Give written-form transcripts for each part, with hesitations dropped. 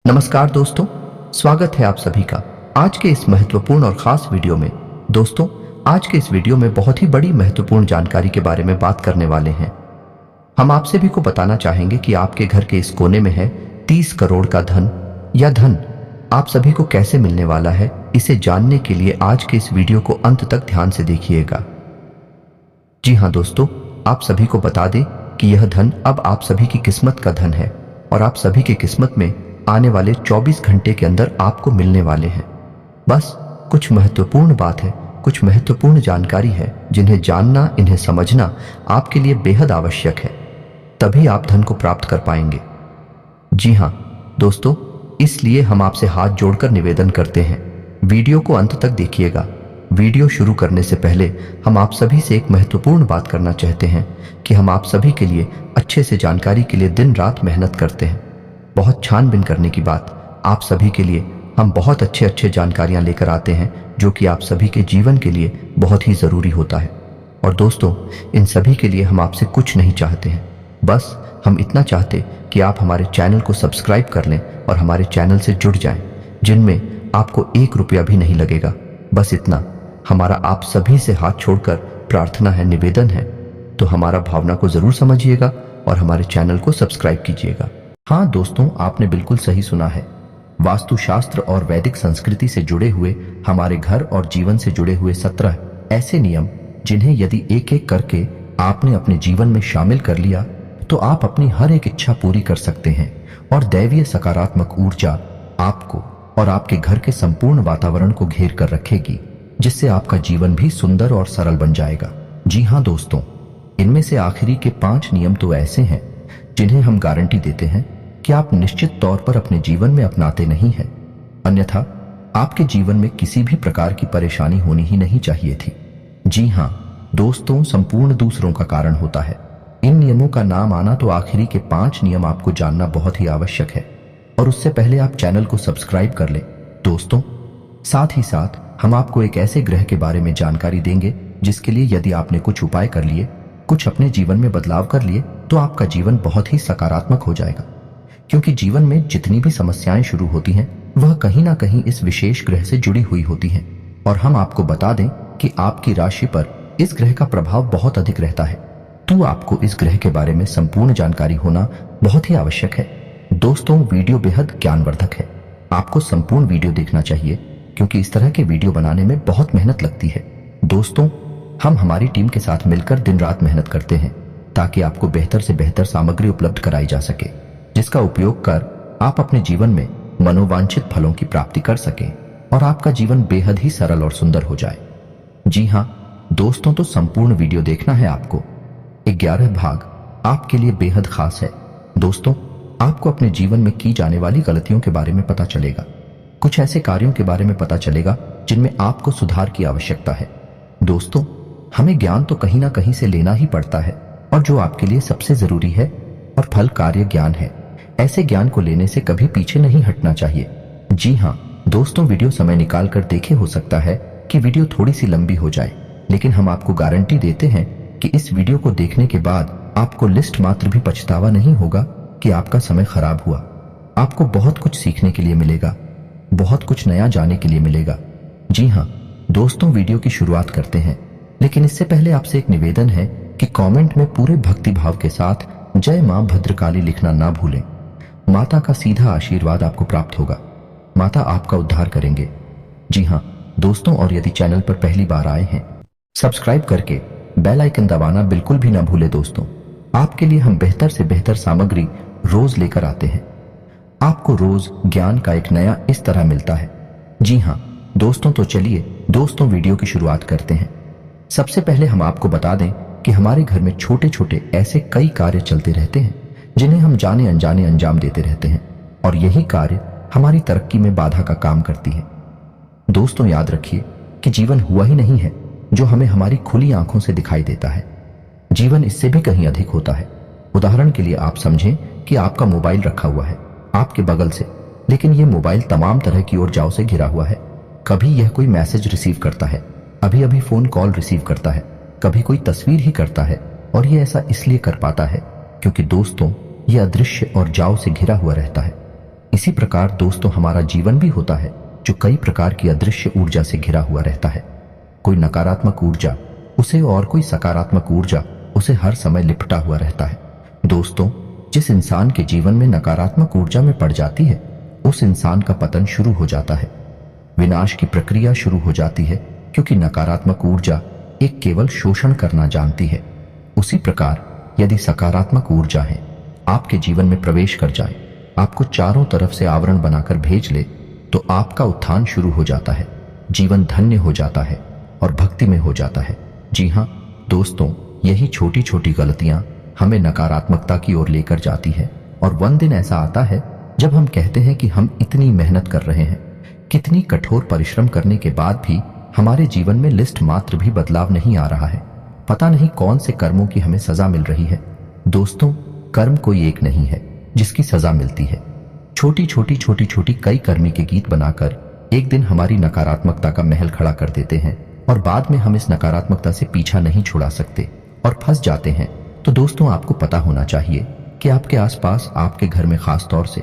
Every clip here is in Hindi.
नमस्कार दोस्तों, स्वागत है आप सभी का आज के इस महत्वपूर्ण और खास वीडियो में। दोस्तों, आज के इस वीडियो में बहुत ही बड़ी महत्वपूर्ण जानकारी के बारे में बात करने वाले हैं। हम आप सभी को बताना चाहेंगे कि आपके घर के इस कोने में है 30 करोड़ का धन या धन आप सभी को कैसे मिलने वाला है। इसे जानने के लिए आज के इस वीडियो को अंत तक ध्यान से देखिएगा। जी हाँ दोस्तों, आप सभी को बता दें कि यह धन अब आप सभी की किस्मत का धन है और आप सभी की किस्मत में आने वाले 24 घंटे के अंदर आपको मिलने वाले हैं। बस कुछ महत्वपूर्ण बात है, कुछ महत्वपूर्ण जानकारी है जिन्हें जानना, इन्हें समझना आपके लिए बेहद आवश्यक है, तभी आप धन को प्राप्त कर पाएंगे। जी हाँ दोस्तों, इसलिए हम आपसे हाथ जोड़कर निवेदन करते हैं, वीडियो को अंत तक देखिएगा। वीडियो शुरू करने से पहले हम आप सभी से एक महत्वपूर्ण बात करना चाहते हैं कि हम आप सभी के लिए अच्छे से जानकारी के लिए दिन रात मेहनत करते हैं। बहुत छानबीन करने की बात, आप सभी के लिए हम बहुत अच्छे जानकारियां लेकर आते हैं जो कि आप सभी के जीवन के लिए बहुत ही ज़रूरी होता है। और दोस्तों, इन सभी के लिए हम आपसे कुछ नहीं चाहते हैं, बस हम इतना चाहते कि आप हमारे चैनल को सब्सक्राइब कर लें और हमारे चैनल से जुड़ जाएं, जिनमें आपको 1 रुपया भी नहीं लगेगा। बस इतना हमारा आप सभी से हाथ छोड़कर प्रार्थना है, निवेदन है। तो हमारा भावना को ज़रूर समझिएगा और हमारे चैनल को सब्सक्राइब कीजिएगा। हाँ दोस्तों, आपने बिल्कुल सही सुना है। वास्तुशास्त्र और वैदिक संस्कृति से जुड़े हुए हमारे घर और जीवन से जुड़े हुए 17 ऐसे नियम, जिन्हें यदि एक एक करके आपने अपने जीवन में शामिल कर लिया तो आप अपनी हर एक इच्छा पूरी कर सकते हैं और दैवीय सकारात्मक ऊर्जा आपको और आपके घर के संपूर्ण वातावरण को घेर कर रखेगी, जिससे आपका जीवन भी सुंदर और सरल बन जाएगा। जी हाँ दोस्तों, इनमें से आखिरी के 5 नियम तो ऐसे हैं जिन्हें हम गारंटी देते हैं कि आप निश्चित तौर पर अपने जीवन में अपनाते नहीं हैं, अन्यथा आपके जीवन में किसी भी प्रकार की परेशानी होनी ही नहीं चाहिए थी। जी हाँ दोस्तों, संपूर्ण दूसरों का कारण होता है। इन नियमों का नाम आना तो आखिरी के 5 नियम आपको जानना बहुत ही आवश्यक है, और उससे पहले आप चैनल को सब्सक्राइब कर लें। दोस्तों, साथ ही साथ हम आपको एक ऐसे ग्रह के बारे में जानकारी देंगे जिसके लिए यदि आपने कुछ उपाय कर लिए, कुछ अपने जीवन में बदलाव कर लिए, तो आपका जीवन बहुत ही सकारात्मक हो जाएगा। क्योंकि जीवन में जितनी भी समस्याएं शुरू होती हैं, वह कहीं ना कहीं इस विशेष ग्रह से जुड़ी हुई होती हैं। और हम आपको बता दें कि आपकी राशि पर इस ग्रह का प्रभाव बहुत अधिक रहता है, तो आपको इस ग्रह के बारे में संपूर्ण जानकारी होना बहुत ही आवश्यक है। दोस्तों, वीडियो बेहद ज्ञानवर्धक है, आपको संपूर्ण वीडियो देखना चाहिए, क्योंकि इस तरह के वीडियो बनाने में बहुत मेहनत लगती है। दोस्तों, हम हमारी टीम के साथ मिलकर दिन रात मेहनत करते हैं ताकि आपको बेहतर से बेहतर सामग्री उपलब्ध कराई जा सके, जिसका उपयोग कर आप अपने जीवन में मनोवांछित फलों की प्राप्ति कर सकें और आपका जीवन बेहद ही सरल और सुंदर हो जाए। जी हाँ दोस्तों, तो संपूर्ण वीडियो देखना है आपको। 11 भाग आपके लिए बेहद खास है। दोस्तों, आपको अपने जीवन में की जाने वाली गलतियों के बारे में पता चलेगा, कुछ ऐसे कार्यों के बारे में पता चलेगा जिनमें आपको सुधार की आवश्यकता है। दोस्तों, हमें ज्ञान तो कहीं ना कहीं से लेना ही पड़ता है, और जो आपके लिए सबसे जरूरी है और फल कार्य ज्ञान है, ऐसे ज्ञान को लेने से कभी पीछे नहीं हटना चाहिए। जी हाँ दोस्तों, वीडियो समय निकाल कर देखे, हो सकता है कि वीडियो थोड़ी सी लंबी हो जाए, लेकिन हम आपको गारंटी देते हैं कि इस वीडियो को देखने के बाद आपको लिस्ट मात्र भी पछतावा नहीं होगा कि आपका समय खराब हुआ। आपको बहुत कुछ सीखने के लिए मिलेगा, बहुत कुछ नया जानने के लिए मिलेगा। जी हाँ दोस्तों, वीडियो की शुरुआत करते हैं, लेकिन इससे पहले आपसे एक निवेदन है कि कमेंट में पूरे भक्ति भाव के साथ जय मां भद्रकाली लिखना ना भूलें। माता का सीधा आशीर्वाद आपको प्राप्त होगा, माता आपका उद्धार करेंगे। जी हाँ दोस्तों, और यदि चैनल पर पहली बार आए हैं, सब्सक्राइब करके बेल आइकन दबाना बिल्कुल भी ना भूले। दोस्तों, आपके लिए हम बेहतर से बेहतर सामग्री रोज लेकर आते हैं, आपको रोज ज्ञान का एक नया इस तरह मिलता है। जी हाँ दोस्तों, तो चलिए दोस्तों वीडियो की शुरुआत करते हैं। सबसे पहले हम आपको बता दें कि हमारे घर में छोटे छोटे ऐसे कई कार्य चलते रहते हैं जिन्हें हम जाने अनजाने अंजाम देते रहते हैं, और यही कार्य हमारी तरक्की में बाधा का काम करती है। दोस्तों, याद रखिए कि जीवन हुआ ही नहीं है जो हमें हमारी खुली आंखों से दिखाई देता है। जीवन इससे भी कहीं अधिक होता है। उदाहरण के लिए आप समझें कि आपका मोबाइल रखा हुआ है आपके बगल से, लेकिन यह मोबाइल तमाम तरह की ओरजाओं से घिरा हुआ है। कभी यह कोई मैसेज रिसीव करता है, अभी अभी फोन कॉल रिसीव करता है, कभी कोई तस्वीर ही करता है, और यह ऐसा इसलिए कर पाता है क्योंकि दोस्तों, यह अदृश्य और जाव से घिरा हुआ रहता है। इसी प्रकार दोस्तों हमारा जीवन भी होता है जो कई प्रकार की अदृश्य ऊर्जा से घिरा हुआ रहता है। कोई नकारात्मक ऊर्जा उसे और कोई सकारात्मक ऊर्जा उसे हर समय लिपटा हुआ रहता है। दोस्तों, जिस इंसान के जीवन में नकारात्मक ऊर्जा में पड़ जाती है उस इंसान का पतन शुरू हो जाता है, विनाश की प्रक्रिया शुरू हो जाती है, क्योंकि नकारात्मक ऊर्जा एक केवल शोषण करना जानती है। उसी प्रकार यदि सकारात्मक ऊर्जा है आपके जीवन में प्रवेश कर जाए, आपको चारों तरफ से आवरण बनाकर भेज ले, तो आपका उत्थान शुरू हो जाता है, जीवन धन्य हो जाता है और भक्ति में हो जाता है। जी हाँ दोस्तों, यही छोटी छोटी गलतियां हमें नकारात्मकता की ओर लेकर जाती है। और वन दिन ऐसा आता है जब हम कहते हैं कि हम इतनी मेहनत कर रहे हैं, कितनी कठोर परिश्रम करने के बाद भी हमारे जीवन में लिस्ट मात्र भी बदलाव नहीं आ रहा है। पता नहीं कौन से कर्मों की हमें सजा मिल रही है। दोस्तों, कर्म कोई एक नहीं है जिसकी सजा मिलती है। छोटी छोटी कई कर्मी के गीत बनाकर एक दिन हमारी नकारात्मकता का महल खड़ा कर देते हैं और बाद में हम इस नकारात्मकता से पीछा नहीं छुड़ा सकते और फंस जाते हैं। तो दोस्तों, आपको पता होना चाहिए कि आपके आसपास, आपके घर में खास तौर से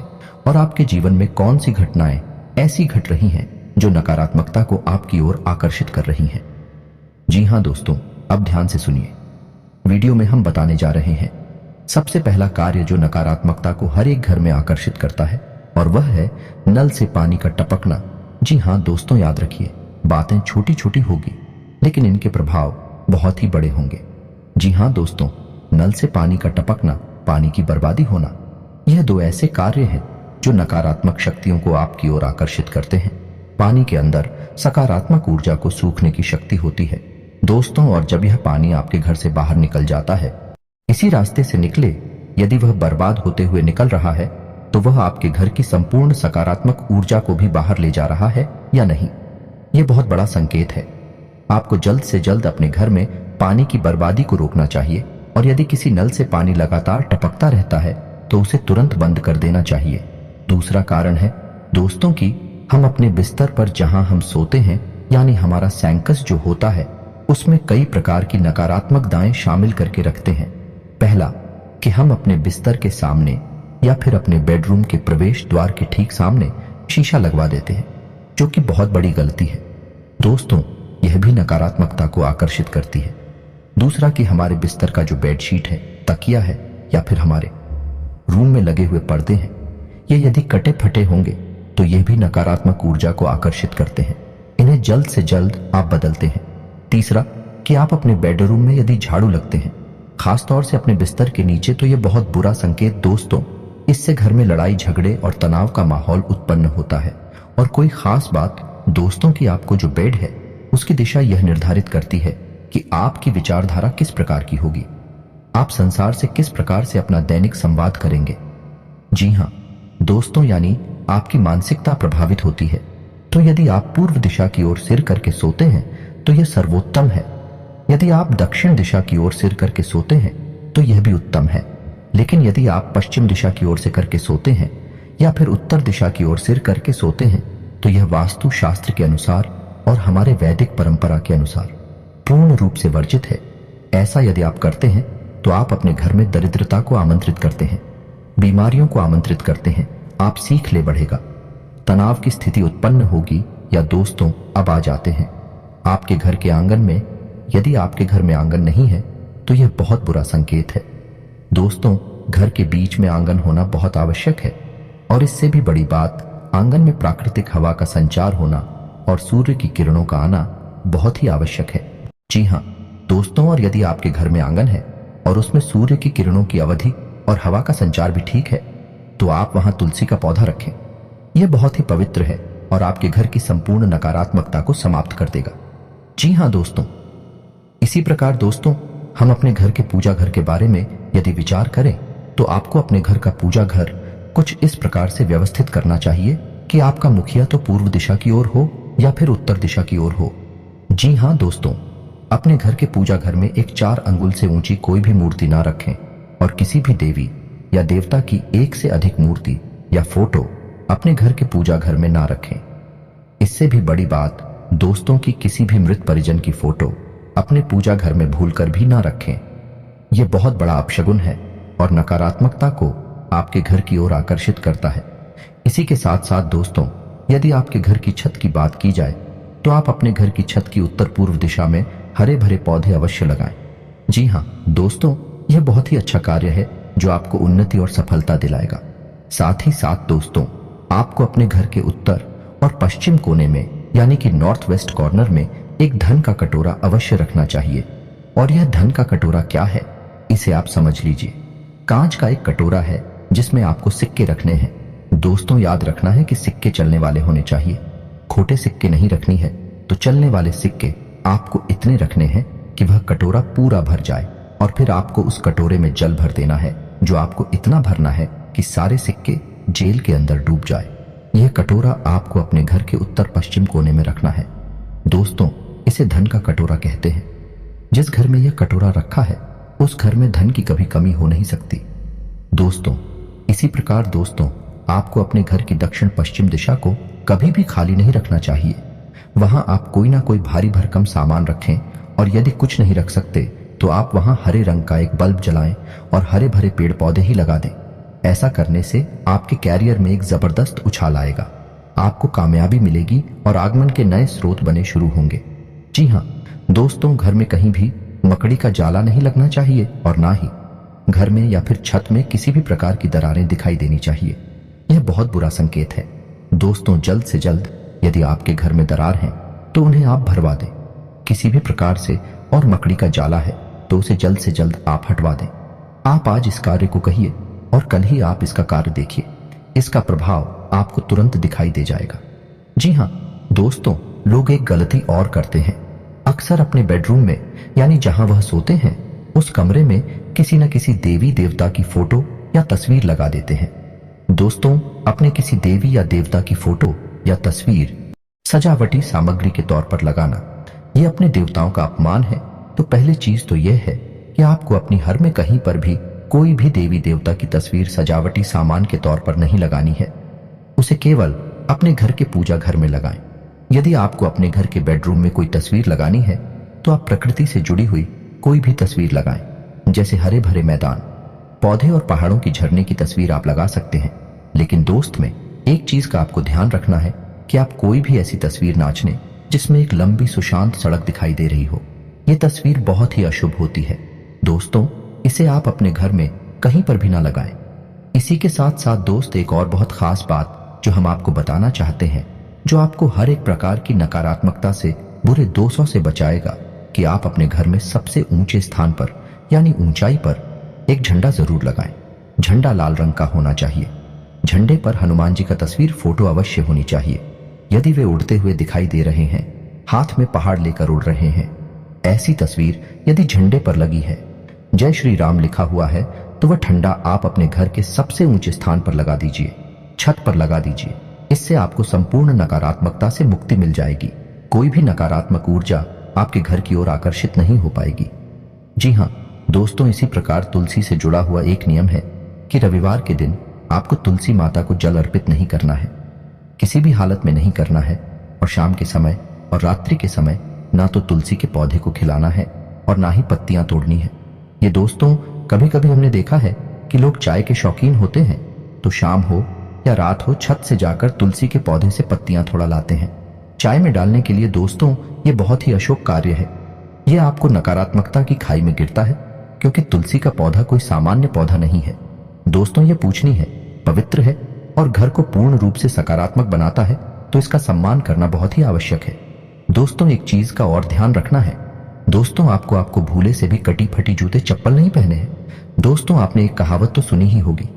और आपके जीवन में कौन सी घटनाएं ऐसी घट रही हैं जो नकारात्मकता को आपकी ओर आकर्षित कर रही हैं। जी हाँ दोस्तों, अब ध्यान से सुनिए। वीडियो में हम बताने जा रहे हैं सबसे पहला कार्य जो नकारात्मकता को हर एक घर में आकर्षित करता है, और वह है नल से पानी का टपकना। जी हाँ दोस्तों, याद रखिए, बातें छोटी छोटी होगी लेकिन इनके प्रभाव बहुत ही बड़े होंगे। जी हाँ दोस्तों, नल से पानी का टपकना, पानी की बर्बादी होना, यह दो ऐसे कार्य हैं जो नकारात्मक शक्तियों को आपकी ओर आकर्षित करते हैं। पानी के अंदर सकारात्मक ऊर्जा को सूखने की शक्ति होती है दोस्तों, और जब यह पानी आपके घर से बाहर निकल जाता है, इसी रास्ते से निकले, यदि वह बर्बाद होते हुए निकल रहा है तो वह आपके घर की संपूर्ण सकारात्मक ऊर्जा को भी बाहर ले जा रहा है या नहीं। यह बहुत बड़ा संकेत है। आपको जल्द से जल्द अपने घर में पानी की बर्बादी को रोकना चाहिए, और यदि किसी नल से पानी लगातार टपकता रहता है तो उसे तुरंत बंद कर देना चाहिए। दूसरा कारण है दोस्तों कि हम अपने बिस्तर पर जहां हम सोते हैं, यानी हमारा सैंकस जो होता है, उसमें कई प्रकार की नकारात्मक दाएं शामिल करके रखते हैं। पहला कि हम अपने बिस्तर के सामने या फिर अपने बेडरूम के प्रवेश द्वार के ठीक सामने शीशा लगवा देते हैं, जो कि बहुत बड़ी गलती है दोस्तों। यह भी नकारात्मकता को आकर्षित करती है। दूसरा कि हमारे बिस्तर का जो बेडशीट है, तकिया है, या फिर हमारे रूम में लगे हुए पर्दे हैं, ये यदि कटे फटे होंगे तो यह भी नकारात्मक ऊर्जा को आकर्षित करते हैं। इन्हें जल्द से जल्द आप बदलते हैं। तीसरा कि आप अपने बेडरूम में यदि झाड़ू लगते हैं, खास तौर से अपने बिस्तर के नीचे, तो यह बहुत बुरा संकेत दोस्तों। इससे घर में लड़ाई झगड़े और तनाव का माहौल उत्पन्न होता है। और कोई खास बात दोस्तों कि आपको जो बेड है उसकी दिशा यह निर्धारित करती है कि आपकी विचारधारा किस प्रकार की होगी, आप संसार से किस प्रकार से अपना दैनिक संवाद करेंगे। जी हाँ दोस्तों, यानी आपकी मानसिकता प्रभावित होती है। तो यदि आप पूर्व दिशा की ओर सिर करके सोते हैं तो यह सर्वोत्तम है। यदि आप दक्षिण दिशा की ओर सिर करके सोते हैं तो यह भी उत्तम है। लेकिन यदि आप पश्चिम दिशा की ओर से करके सोते हैं या फिर उत्तर दिशा की ओर सिर करके सोते हैं तो यह वास्तु शास्त्र के अनुसार और हमारे वैदिक परंपरा के अनुसार पूर्ण रूप से वर्जित है। ऐसा यदि आप करते हैं तो आप अपने घर में दरिद्रता को आमंत्रित करते हैं, बीमारियों को आमंत्रित करते हैं। आप सीख ले बढ़ेगा, तनाव की स्थिति उत्पन्न होगी। या दोस्तों, अब आ जाते हैं आपके घर के आंगन में। यदि आपके घर में आंगन नहीं है तो यह बहुत बुरा संकेत है दोस्तों। घर के बीच में आंगन होना बहुत आवश्यक है, और इससे भी बड़ी बात, आंगन में प्राकृतिक हवा का संचार होना और सूर्य की किरणों का आना बहुत ही आवश्यक है। जी हाँ दोस्तों, और यदि आपके घर में आंगन है और उसमें सूर्य की किरणों की अवधि और हवा का संचार भी ठीक है, तो आप वहां तुलसी का पौधा रखें। यह बहुत ही पवित्र है और आपके घर की संपूर्ण नकारात्मकता को समाप्त कर देगा। जी हाँ दोस्तों, इसी प्रकार दोस्तों, हम अपने घर के पूजा घर के बारे में यदि विचार करें तो आपको अपने घर का पूजा घर कुछ इस प्रकार से व्यवस्थित करना चाहिए कि आपका मुखिया तो पूर्व दिशा की ओर हो या फिर उत्तर दिशा की ओर हो। जी हाँ दोस्तों, अपने घर के पूजा घर में एक 4 अंगुल से ऊंची कोई भी मूर्ति ना रखें, और किसी भी देवी या देवता की एक से अधिक मूर्ति या फोटो अपने घर के पूजा घर में ना रखें। इससे भी बड़ी बात दोस्तों की किसी भी मृत परिजन की फोटो अपने पूजा घर में भूलकर भी ना रखें। यह बहुत बड़ा अपशगुन है और नकारात्मकता को आपके घर की ओर आकर्षित करता है। इसी के साथ साथ दोस्तों, यदि आपके घर की छत की बात की जाए तो आप अपने घर की छत की उत्तर पूर्व दिशा में हरे भरे पौधे अवश्य लगाएं। जी हाँ दोस्तों, यह बहुत ही अच्छा कार्य है जो आपको उन्नति और सफलता दिलाएगा। साथ ही साथ दोस्तों, आपको अपने घर के उत्तर और पश्चिम कोने में यानी कि नॉर्थ वेस्ट कॉर्नर में एक धन का कटोरा अवश्य रखना चाहिए। और यह धन का कटोरा क्या है, इसे आप समझ लीजिए। कांच का एक कटोरा है जिसमें आपको सिक्के रखने हैं। दोस्तों याद रखना है कि सिक्के चलने वाले होने चाहिए, खोटे सिक्के नहीं रखनी है। तो चलने वाले सिक्के आपको इतने रखने हैं कि वह कटोरा पूरा भर जाए, और फिर आपको उस कटोरे में जल भर देना है जो आपको इतना भरना है कि सारे सिक्के जेल के अंदर डूब जाए। यह कटोरा आपको अपने घर के उत्तर पश्चिम कोने में रखना है। दोस्तों, इसे धन का कटोरा कहते हैं। जिस घर में यह कटोरा रखा है उस घर में धन की कभी कमी हो नहीं सकती। दोस्तों, इसी प्रकार दोस्तों, आपको अपने घर की दक्षिण पश्चिम दिशा को कभी भी खाली नहीं रखना चाहिए। वहां आप कोई ना कोई भारी भरकम सामान रखें, और यदि कुछ नहीं रख सकते तो आप वहां हरे रंग का एक बल्ब जलाएं और हरे भरे पेड़ पौधे ही लगा दें। ऐसा करने से आपके कैरियर में एक जबरदस्त उछाल आएगा, आपको कामयाबी मिलेगी और आगमन के नए स्रोत बने शुरू होंगे। जी हाँ दोस्तों, घर में कहीं भी मकड़ी का जाला नहीं लगना चाहिए, और ना ही घर में या फिर छत में किसी भी प्रकार की दरारें दिखाई देनी चाहिए। यह बहुत बुरा संकेत है। दोस्तों, जल्द से जल्द यदि आपके घर में दरार हैं तो उन्हें आप भरवा दें किसी भी प्रकार से, और मकड़ी का जाला है तो उसे जल्द से जल्द आप हटवा दें। आप आज इस कार्य को कहिए और कल ही आप इसका कार्य देखिए, इसका प्रभाव आपको तुरंत दिखाई दे जाएगा। जी हाँ दोस्तों, लोग एक गलती और करते हैं। अक्सर अपने बेडरूम में यानी जहां वह सोते हैं उस कमरे में किसी न किसी देवी देवता की फोटो या तस्वीर लगा देते हैं। दोस्तों, अपने किसी देवी या देवता की फोटो या तस्वीर सजावटी सामग्री के तौर पर लगाना यह अपने देवताओं का अपमान है। तो पहली चीज तो यह है कि आपको अपनी घर में कहीं पर भी कोई भी देवी देवता की तस्वीर सजावटी सामान के तौर पर नहीं लगानी है। उसे केवल अपने घर के पूजा घर में लगाएं। यदि आपको अपने घर के बेडरूम में कोई तस्वीर लगानी है तो आप प्रकृति से जुड़ी हुई कोई भी तस्वीर लगाएं। जैसे हरे भरे मैदान, पौधे और पहाड़ों की झरने की तस्वीर आप लगा सकते हैं। लेकिन दोस्त में एक चीज का आपको ध्यान रखना है कि आप कोई भी ऐसी तस्वीर ना चुनें जिसमें एक लंबी सुशांत सड़क दिखाई दे रही हो। यह तस्वीर बहुत ही अशुभ होती है। दोस्तों, इसे आप अपने घर में कहीं पर भी ना लगाएं। इसी के साथ साथ दोस्त, एक और बहुत खास बात जो हम आपको बताना चाहते हैं, जो आपको हर एक प्रकार की नकारात्मकता से, बुरे दोषों से बचाएगा, कि आप अपने घर में सबसे ऊंचे स्थान पर यानी ऊंचाई पर एक झंडा जरूर लगाएं। झंडा लाल रंग का होना चाहिए। झंडे पर हनुमान जी का तस्वीर फोटो अवश्य होनी चाहिए। यदि वे उड़ते हुए दिखाई दे रहे हैं, हाथ में पहाड़ लेकर उड़ रहे हैं, ऐसी तस्वीर यदि झंडे पर लगी है, जय श्री राम लिखा हुआ है, तो वह झंडा आप अपने घर के सबसे ऊंचे स्थान पर लगा दीजिए, छत पर लगा दीजिए। इससे आपको संपूर्ण नकारात्मकता से मुक्ति मिल जाएगी। कोई भी नकारात्मक ऊर्जा आपके घर की ओर आकर्षित नहीं हो पाएगी। जी हाँ दोस्तों, इसी प्रकार तुलसी से जुड़ा हुआ एक नियम है कि रविवार के दिन आपको तुलसी माता को जल अर्पित नहीं करना है, किसी भी हालत में नहीं करना है। और शाम के समय और रात्रि के समय ना तो तुलसी के पौधे को खिलाना है और ना ही पत्तियां तोड़नी है। ये दोस्तों, कभी कभी हमने देखा है कि लोग चाय के शौकीन होते हैं तो शाम हो या रात हो, छत से जाकर तुलसी के पौधे से पत्तियां थोड़ा लाते हैं चाय में डालने के लिए। दोस्तों, ये बहुत ही अशुभ कार्य है। यह आपको नकारात्मकता की खाई में गिरता है, क्योंकि तुलसी का पौधा कोई सामान्य पौधा नहीं है। दोस्तों, यह पूजनीय है, पवित्र है और घर को पूर्ण रूप से सकारात्मक बनाता है, तो इसका सम्मान करना बहुत ही आवश्यक है। दोस्तों, एक चीज का और ध्यान रखना है। दोस्तों, आपको भूले से भी कटी फटी जूते चप्पल नहीं पहने हैं। दोस्तों, आपने एक कहावत तो सुनी ही होगी,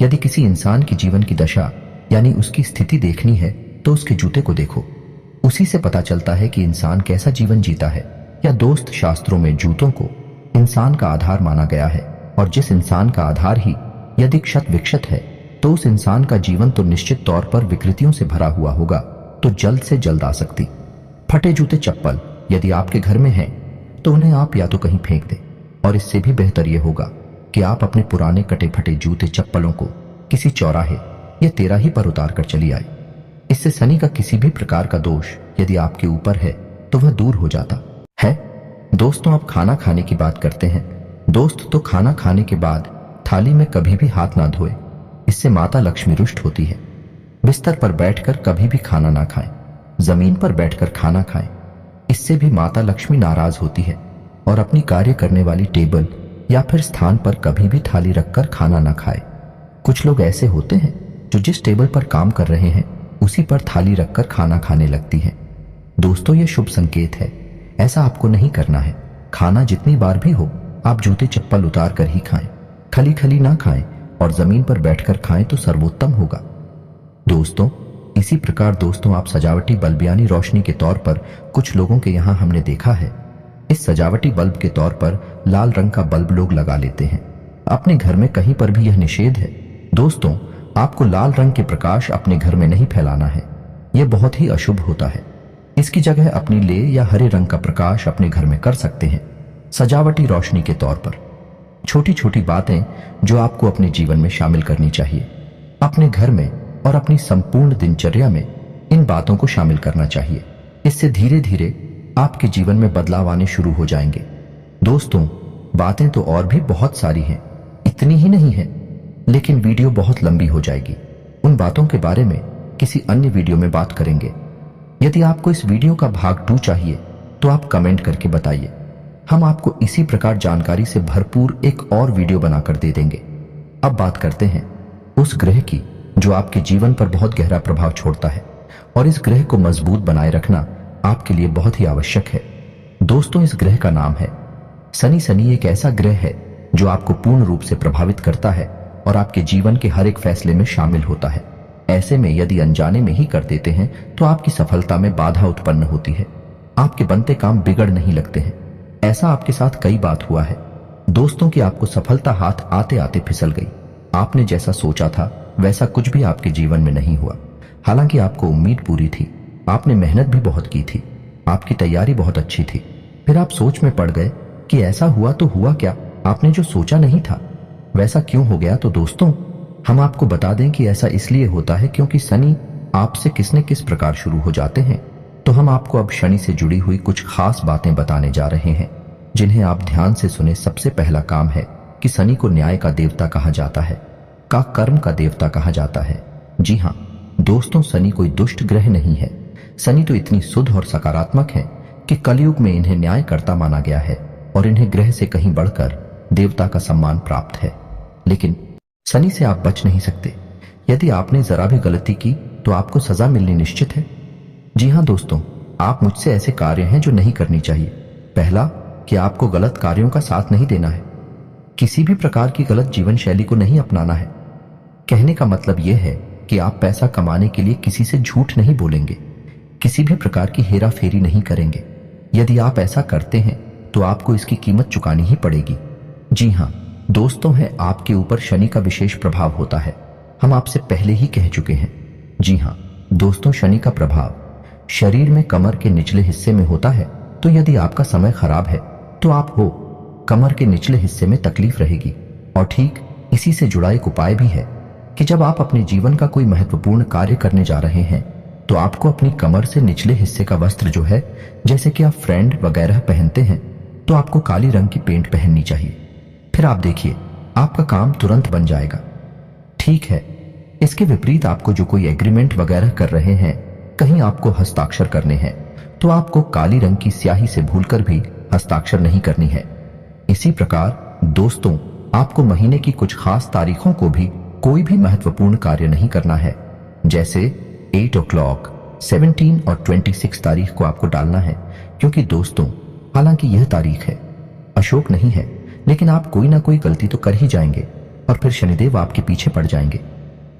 यदि किसी इंसान की जीवन की दशा यानी उसकी स्थिति देखनी है तो उसके जूते को देखो, उसी से पता चलता है कि इंसान कैसा जीवन जीता है। या दोस्त, शास्त्रों में जूतों को इंसान का आधार माना गया है, और जिस इंसान का आधार ही यदि क्षत विक्षत है तो उस इंसान का जीवन तो निश्चित तौर पर विकृतियों से भरा हुआ होगा। तो जल्द से जल्द आ सकती फटे जूते चप्पल यदि आपके घर में हैं तो उन्हें आप या तो कहीं फेंक दें, और इससे भी बेहतर यह होगा कि आप अपने पुराने कटे फटे जूते चप्पलों को किसी चौराहे या तेराही पर उतार कर चली आए। इससे शनि का किसी भी प्रकार का दोष यदि आपके ऊपर है तो वह दूर हो जाता है। दोस्तों, अब खाना खाने की बात करते हैं। दोस्त, तो खाना खाने के बाद थाली में कभी भी हाथ ना धोए, इससे माता लक्ष्मी रुष्ट होती है। बिस्तर पर बैठकर कभी भी खाना ना खाएं, जमीन पर बैठकर खाना खाएं। इससे भी माता लक्ष्मी नाराज होती है और अपनी कार्य करने वाली टेबल या फिर स्थान पर कभी भी थाली रखकर खाना ना खाए। कुछ लोग ऐसे होते हैं जो जिस टेबल पर काम कर रहे हैं उसी पर थाली रखकर खाना खाने लगती हैं। दोस्तों, ये शुभ संकेत है, ऐसा आपको नहीं करना है। खाना जितनी बार भी हो आप जूते चप्पल उतार कर ही खाएं, खली खली ना खाएं और जमीन पर बैठकर खाएं तो सर्वोत्तम होगा। दोस्तों, इसी प्रकार दोस्तों आप सजावटी बल्ब यानी रोशनी के तौर पर कुछ लोगों के यहाँ हमने देखा है, इस सजावटी बल्ब के तौर पर लाल रंग का बल्ब लोग लगा लेते हैं अपने घर में। कहीं पर भी यह निषेध है। दोस्तों, आपको लाल रंग के प्रकाश अपने घर में नहीं फैलाना है, यह बहुत ही अशुभ होता है। इसकी जगह अपनी ले या हरे रंग का प्रकाश अपने घर में कर सकते हैं सजावटी रोशनी के तौर पर। छोटी छोटी बातें जो आपको अपने जीवन में शामिल करनी चाहिए, अपने घर में और अपनी संपूर्ण दिनचर्या में इन बातों को शामिल करना चाहिए। इससे धीरे धीरे आपके जीवन में बदलाव आने शुरू हो जाएंगे। दोस्तों, बातें तो और भी बहुत सारी हैं, इतनी ही नहीं है, लेकिन वीडियो बहुत लंबी हो जाएगी। उन बातों के बारे में किसी अन्य वीडियो में बात करेंगे। यदि आपको इस वीडियो का भाग 2 चाहिए तो आप कमेंट करके बताइए, हम आपको इसी प्रकार जानकारी से भरपूर एक और वीडियो बनाकर दे देंगे। अब बात करते हैं उस ग्रह की जो आपके जीवन पर बहुत गहरा प्रभाव छोड़ता है और इस ग्रह को मजबूत बनाए रखना आपके लिए बहुत ही आवश्यक है। दोस्तों, इस ग्रह का नाम है शनि। शनि एक ऐसा ग्रह है जो आपको पूर्ण रूप से प्रभावित करता है और आपके जीवन के हर एक फैसले में शामिल होता है। ऐसे में यदि अनजाने में ही कर देते हैं तो आपकी सफलता में बाधा उत्पन्न होती है, आपके बनते काम बिगड़ नहीं लगते हैं। ऐसा आपके साथ कई बार हुआ है दोस्तों कि आपको सफलता हाथ आते आते फिसल गई। आपने जैसा सोचा था वैसा कुछ भी आपके जीवन में नहीं हुआ। हालांकि आपको उम्मीद पूरी थी, आपने मेहनत भी बहुत की थी, आपकी तैयारी बहुत अच्छी थी, फिर आप सोच में पड़ गए कि ऐसा हुआ तो हुआ क्या, आपने जो सोचा नहीं था वैसा क्यों हो गया। तो दोस्तों, हम आपको बता दें कि ऐसा इसलिए होता है क्योंकि शनि आपसे किस न किस प्रकार शुरू हो जाते हैं। तो हम आपको अब शनि से जुड़ी हुई कुछ खास बातें बताने जा रहे हैं जिन्हें आप ध्यान से सुने। सबसे पहला काम है कि शनि को न्याय का देवता कहा जाता है, का कर्म का देवता कहा जाता है। जी हाँ दोस्तों, शनि कोई दुष्ट ग्रह नहीं है। शनि तो इतनी शुद्ध और सकारात्मक है कि कलयुग में इन्हें न्यायकर्ता माना गया है और इन्हें ग्रह से कहीं बढ़कर देवता का सम्मान प्राप्त है। लेकिन शनि से आप बच नहीं सकते। यदि आपने जरा भी गलती की तो आपको सजा मिलनी निश्चित है। जी हाँ दोस्तों, आप मुझसे ऐसे कार्य हैं जो नहीं करनी चाहिए। पहला कि आपको गलत कार्यों का साथ नहीं देना है, किसी भी प्रकार की गलत जीवन शैली को नहीं अपनाना है। कहने का मतलब यह है कि आप पैसा कमाने के लिए किसी से झूठ नहीं बोलेंगे, किसी भी प्रकार की हेरा फेरी नहीं करेंगे। यदि आप ऐसा करते हैं तो आपको इसकी कीमत चुकानी ही पड़ेगी। जी हाँ दोस्तों, है आपके ऊपर शनि का विशेष प्रभाव होता है, हम आपसे पहले ही कह चुके हैं। जी हाँ दोस्तों, शनि का प्रभाव शरीर में कमर के निचले हिस्से में होता है। तो यदि आपका समय खराब है तो आप हो कमर के निचले हिस्से में तकलीफ रहेगी। और ठीक इसी से जुड़ा एक उपाय भी है कि जब आप अपने जीवन का कोई महत्वपूर्ण कार्य करने जा रहे हैं तो आपको अपनी कमर से निचले हिस्से का वस्त्र जो है, जैसे कि आप फ्रेंड वगैरह पहनते हैं, तो आपको काली रंग की पेंट पहननी चाहिए। फिर आप देखिए आपका काम तुरंत बन जाएगा। ठीक है, इसके विपरीत आपको जो कोई एग्रीमेंट वगैरह कर रहे हैं, कहीं आपको हस्ताक्षर करने हैं, तो आपको काली रंग की स्याही से भूलकर भी हस्ताक्षर नहीं करनी है। इसी प्रकार दोस्तों, आपको महीने की कुछ खास तारीखों को भी कोई भी महत्वपूर्ण कार्य नहीं करना है। जैसे 8 o'clock, 17 और 26 तारीख को आपको डालना है, क्योंकि दोस्तों हालांकि यह तारीख है, अशोक नहीं है, लेकिन आप कोई ना कोई गलती तो कर ही जाएंगे और फिर शनिदेव आपके पीछे पड़ जाएंगे।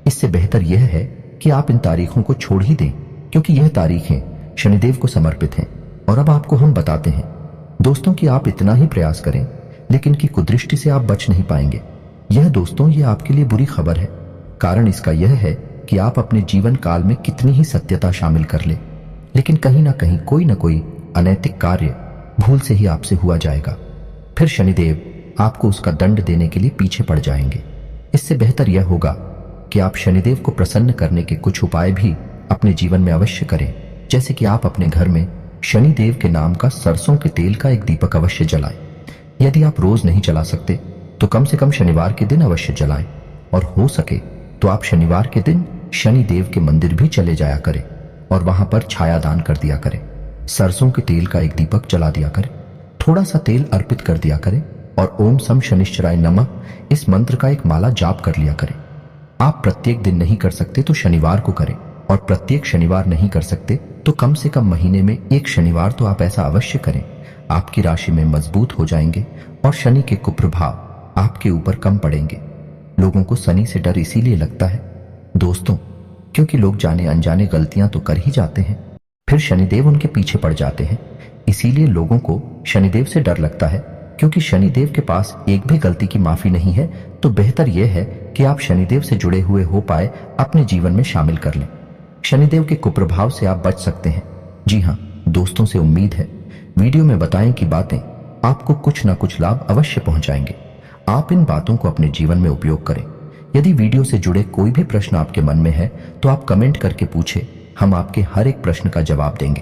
इससे बेहतर यह है कि आप इन तारीखों को छोड़ ही दें, क्योंकि यह तारीखें शनिदेव को समर्पित हैं। और अब आपको हम बताते हैं दोस्तों कि आप इतना ही प्रयास करें, लेकिन की कुदृष्टि से आप बच नहीं पाएंगे। यह दोस्तों ये आपके लिए बुरी खबर है। कारण इसका यह है कि आप अपने जीवन काल में कितनी ही सत्यता शामिल कर ले, लेकिन कहीं ना कहीं कोई ना कोई अनैतिक कार्य भूल से ही आपसे हुआ जाएगा। फिर शनिदेव आपको उसका दंड देने के लिए पीछे पड़ जाएंगे। इससे बेहतर यह होगा कि आप शनिदेव को प्रसन्न करने के कुछ उपाय भी अपने जीवन में अवश्य करें। जैसे कि आप अपने घर में शनिदेव के नाम का सरसों के तेल का एक दीपक अवश्य जलाएं। यदि आप रोज नहीं जला सकते तो कम से कम शनिवार के दिन अवश्य जलाएं, और हो सके तो आप शनिवार के दिन शनि देव के मंदिर भी चले जाया करें और वहां पर छाया दान कर दिया करें। सरसों के तेल का एक दीपक जला दिया करें, थोड़ा सा तेल अर्पित कर दिया करें और ओम सम शनिश्चराय नमः इस मंत्र का एक माला जाप कर लिया करें। आप प्रत्येक दिन नहीं कर सकते तो शनिवार को करें, और प्रत्येक शनिवार नहीं कर सकते तो कम से कम महीने में एक शनिवार तो आप ऐसा अवश्य करें। आपकी राशि में मजबूत हो जाएंगे और शनि के कुप्रभाव आपके ऊपर कम पड़ेंगे। लोगों को शनि से डर इसीलिए लगता है दोस्तों, क्योंकि लोग जाने अनजाने गलतियां तो कर ही जाते हैं, फिर शनिदेव उनके पीछे पड़ जाते हैं। इसीलिए लोगों को शनिदेव से डर लगता है, क्योंकि शनिदेव के पास एक भी गलती की माफी नहीं है। तो बेहतर यह है कि आप शनिदेव से जुड़े हुए हो पाए अपने जीवन में शामिल कर लें। शनिदेव के कुप्रभाव से आप बच सकते हैं। जी हाँ दोस्तों, से उम्मीद है वीडियो में बताएं कि बातें आपको कुछ ना कुछ लाभ अवश्य पहुंचाएंगे। आप इन बातों को अपने जीवन में उपयोग करें। यदि वीडियो से जुड़े कोई भी प्रश्न आपके मन में है तो आप कमेंट करके पूछें, हम आपके हर एक प्रश्न का जवाब देंगे।